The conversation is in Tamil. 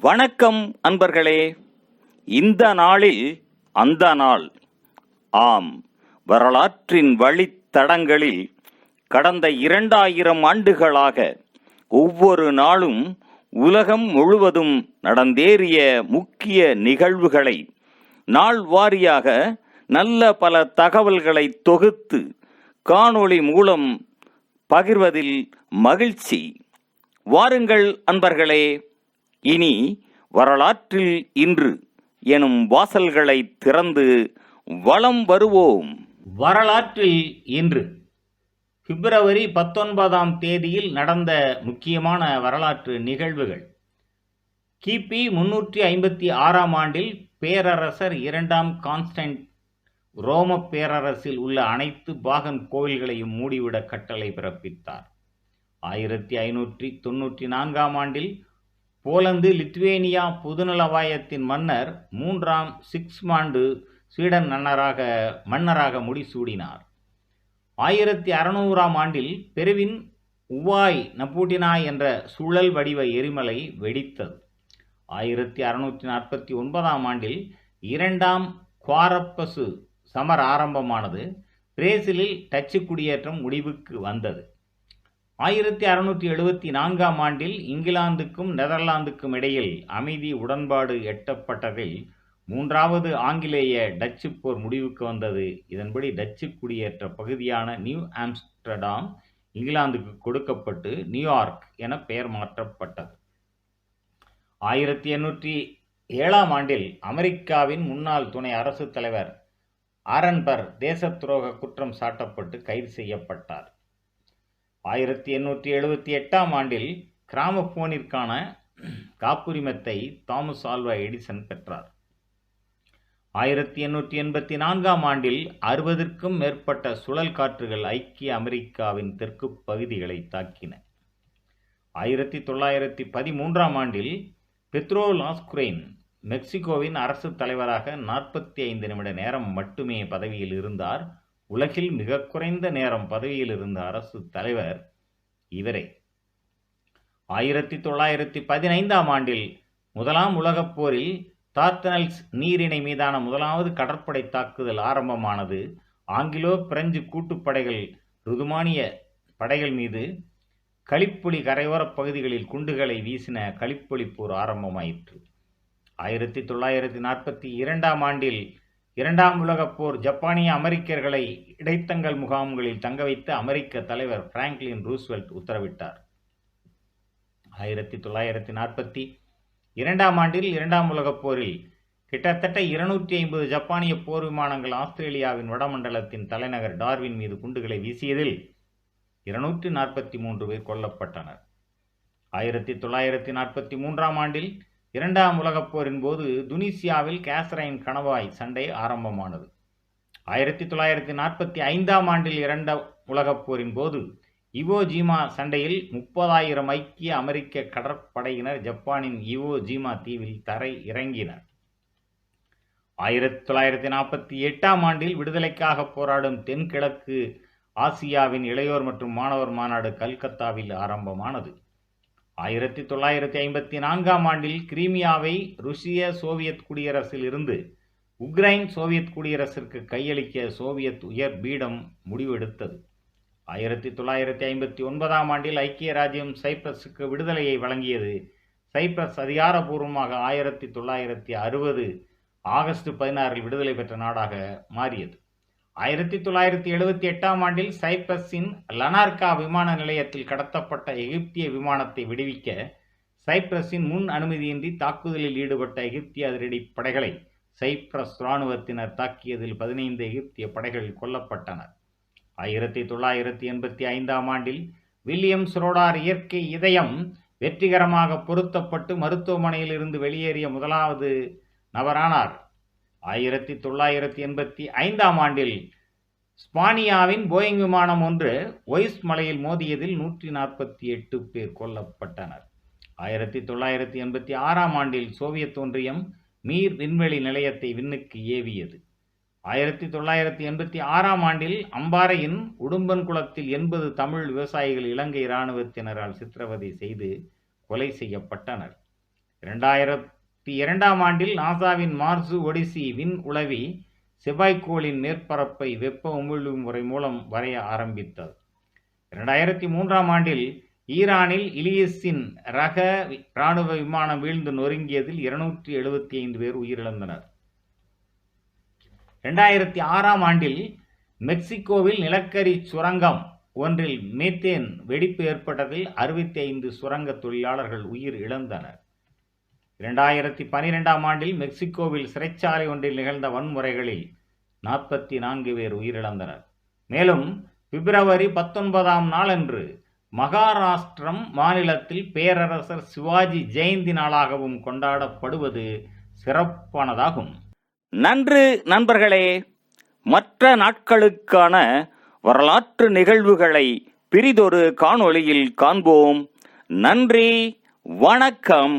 வணக்கம் அன்பர்களே. இந்த நாளில் அந்த நாள். ஆம், வரலாற்றின் வழித்தடங்களில் கடந்த 2000 ஆண்டுகளாக ஒவ்வொரு நாளும் உலகம் முழுவதும் நடந்தேறிய முக்கிய நிகழ்வுகளை நாள் வாரியாக நல்ல பல தகவல்களை தொகுத்து காணொளி மூலம் பகிர்வதில் மகிழ்ச்சி. வாருங்கள் அன்பர்களே, இனி வரலாற்றில் இன்று எனும் வாசல்களை திறந்து வலம் வருவோம். வரலாற்றில் இன்று பிப்ரவரி 19ஆம் தேதியில் நடந்த முக்கியமான வரலாற்று நிகழ்வுகள். கிபி 356ஆம் ஆண்டில் பேரரசர் 2ஆம் கான்ஸ்டன்ட் ரோம பேரரசில் உள்ள அனைத்து பாகன் கோவில்களையும் மூடிவிட கட்டளை பிறப்பித்தார். 1594ஆம் ஆண்டில் போலந்து லித்துவேனியா பொதுநலவாயத்தின் மன்னர் 3ஆம் சிக்ஸ்மாண்டு ஸ்வீடன் மன்னராக முடிசூடினார். 1600ஆம் ஆண்டில் பெருவின் உவாய் நபூட்டினாய் என்ற சுழல் வடிவ எரிமலை வெடித்தது. 1649ஆம் ஆண்டில் 2ஆம் குவாரப்பசு சமர் ஆரம்பமானது. பிரேசிலில் டச்சு குடியேற்றம் முடிவுக்கு வந்தது. 1674ஆம் ஆண்டில் இங்கிலாந்துக்கும் நெதர்லாந்துக்கும் இடையில் அமைதி உடன்பாடு எட்டப்பட்டதில் 3வது ஆங்கிலேய டச்சு போர் முடிவுக்கு வந்தது. இதன்படி டச்சு குடியேற்ற பகுதியான நியூ ஆம்ஸ்டர்டாம் இங்கிலாந்துக்கு கொடுக்கப்பட்டு நியூயார்க் என பெயர் மாற்றப்பட்டது. 1807ஆம் ஆண்டில் அமெரிக்காவின் முன்னாள் துணை அரசு தலைவர் ஆரன் பர் தேச துரோக குற்றம் சாட்டப்பட்டு கைது செய்யப்பட்டார். 1878ஆம் ஆண்டில் கிராமபோனிற்கான காப்புரிமத்தை தாமஸ் ஆல்வா எடிசன் பெற்றார். 1884ஆம் ஆண்டில் 60க்கும் மேற்பட்ட சுழல் காற்றுகள் ஐக்கிய அமெரிக்காவின் தெற்கு பகுதிகளை தாக்கின. 1913ஆம் ஆண்டில் பெத்ரோ லாஸ்குரேன் மெக்சிகோவின் அரசு தலைவராக 45 நிமிட நேரம் மட்டுமே பதவியில் இருந்தார். உலகில் மிக குறைந்த நேரம் பதவியில் இருந்த அரசு தலைவர் இவரே. 1915ஆம் ஆண்டில் முதலாம் உலகப் போரில் டார்டனல்ஸ் நீரிணை மீதான முதலாவது கடற்படை தாக்குதல் ஆரம்பமானது. ஆங்கிலோ பிரெஞ்சு கூட்டுப்படைகள் ருதுமானிய படைகள் மீது களிப்பொலி கரையோரப் பகுதிகளில் குண்டுகளை வீசின. களிப்பொலி போர் ஆரம்பமாயிற்று. 1942ஆம் ஆண்டில் 2ஆம் உலகப் போர் ஜப்பானிய அமெரிக்கர்களை இடைத்தங்கல் முகாம்களில் தங்க வைத்து அமெரிக்க தலைவர் பிராங்க்லின் ரூஸ்வெல்ட் உத்தரவிட்டார். 1942ஆம் ஆண்டில் 2ஆம் உலகப் போரில் கிட்டத்தட்ட 250 ஜப்பானிய போர் விமானங்கள் ஆஸ்திரேலியாவின் வடமண்டலத்தின் தலைநகர் டார்வின் மீது குண்டுகளை வீசியதில் 243 பேர் கொல்லப்பட்டனர். 1943ஆம் ஆண்டில் 2ஆம் உலகப் போரின் போது துனிசியாவில் கேசரைன் கணவாய் சண்டை ஆரம்பமானது. 1945ஆம் ஆண்டில் 2ஆம் உலகப் போரின் போது இவோ ஜீமா சண்டையில் 30,000 ஐக்கிய அமெரிக்க கடற்படையினர் ஜப்பானின் இவோ ஜீமா தீவில் தரை இறங்கினர். 1948ஆம் ஆண்டில் விடுதலைக்காக போராடும் தென்கிழக்கு ஆசியாவின் இளையோர் மற்றும் மாணவர் மாநாடு கல்கத்தாவில் ஆரம்பமானது. 1954ஆம் ஆண்டில் கிரீமியாவை ருசிய சோவியத் குடியரசில் இருந்து உக்ரைன் சோவியத் குடியரசிற்கு கையளிக்க சோவியத் உயர் பீடம் முடிவெடுத்தது. 1959ஆம் ஆண்டில் ஐக்கிய ராஜ்யம் சைப்ரஸுக்கு விடுதலையை வழங்கியது. சைப்ரஸ் அதிகாரபூர்வமாக 1960 ஆகஸ்ட் 16 விடுதலை பெற்ற நாடாக மாறியது. 1978ஆம் ஆண்டில் சைப்ரஸின் லனார்கா விமான நிலையத்தில் கடத்தப்பட்ட எகிப்திய விமானத்தை விடுவிக்க சைப்ரஸின் முன் அனுமதியின்றி தாக்குதலில் ஈடுபட்ட எகிப்திய அதிரடி படைகளை சைப்ரஸ் இராணுவத்தினர் தாக்கியதில் 15 எகிப்திய படைகள் கொல்லப்பட்டனர். 1985ஆம் ஆண்டில் வில்லியம் ஷ்ரோடர் இயற்கை இதயம் வெற்றிகரமாக பொருத்தப்பட்டு மருத்துவமனையில் இருந்து வெளியேறிய முதலாவது நபரானார். 1985ஆம் ஆண்டில் ஸ்பானியாவின் போயிங் விமானம் ஒன்று ஒய்ஸ் மலையில் மோதியதில் 148 பேர் கொல்லப்பட்டனர். 1986ஆம் ஆண்டில் சோவியத் ஒன்றியம் மீர் விண்வெளி நிலையத்தை விண்ணுக்கு ஏவியது. 1986ஆம் ஆண்டில் அம்பாறையின் உடும்பன்குளத்தில் 80 தமிழ் விவசாயிகள் இலங்கை இராணுவத்தினரால் சித்திரவதை செய்து கொலை செய்யப்பட்டனர். 2002ஆம் ஆண்டில் நாசாவின் மார்சு ஒடிசி விண் உளவி செவ்வாய்க்கோளின் மேற்பரப்பை வெப்ப உமிழ்வு முறை மூலம் வரைய ஆரம்பித்தது. 2003ஆம் ஆண்டில் ஈரானில் இலியஸின் ரக இராணுவ விமானம் வீழ்ந்து நொறுங்கியதில் 275 பேர் உயிரிழந்தனர். 2006ஆம் ஆண்டில் மெக்சிகோவில் நிலக்கரி சுரங்கம் ஒன்றில் மீத்தேன் வெடிப்பு ஏற்பட்டதில் 65 சுரங்க தொழிலாளர்கள் உயிர் இழந்தனர். 2012ஆம் ஆண்டில் மெக்சிகோவில் சிறைச்சாலை ஒன்றில் நிகழ்ந்த வன்முறைகளில் 44 பேர் உயிரிழந்தனர். மேலும் பிப்ரவரி 19ஆம் நாளன்று மகாராஷ்டிரம் மாநிலத்தில் பேரரசர் சிவாஜி ஜெயந்தி நாளாகவும் கொண்டாடப்படுவது சிறப்பானதாகும். நன்று நண்பர்களே. மற்ற நாட்களுக்கான வரலாற்று நிகழ்வுகளை பிறிதொரு காணொளியில் காண்போம். நன்றி, வணக்கம்.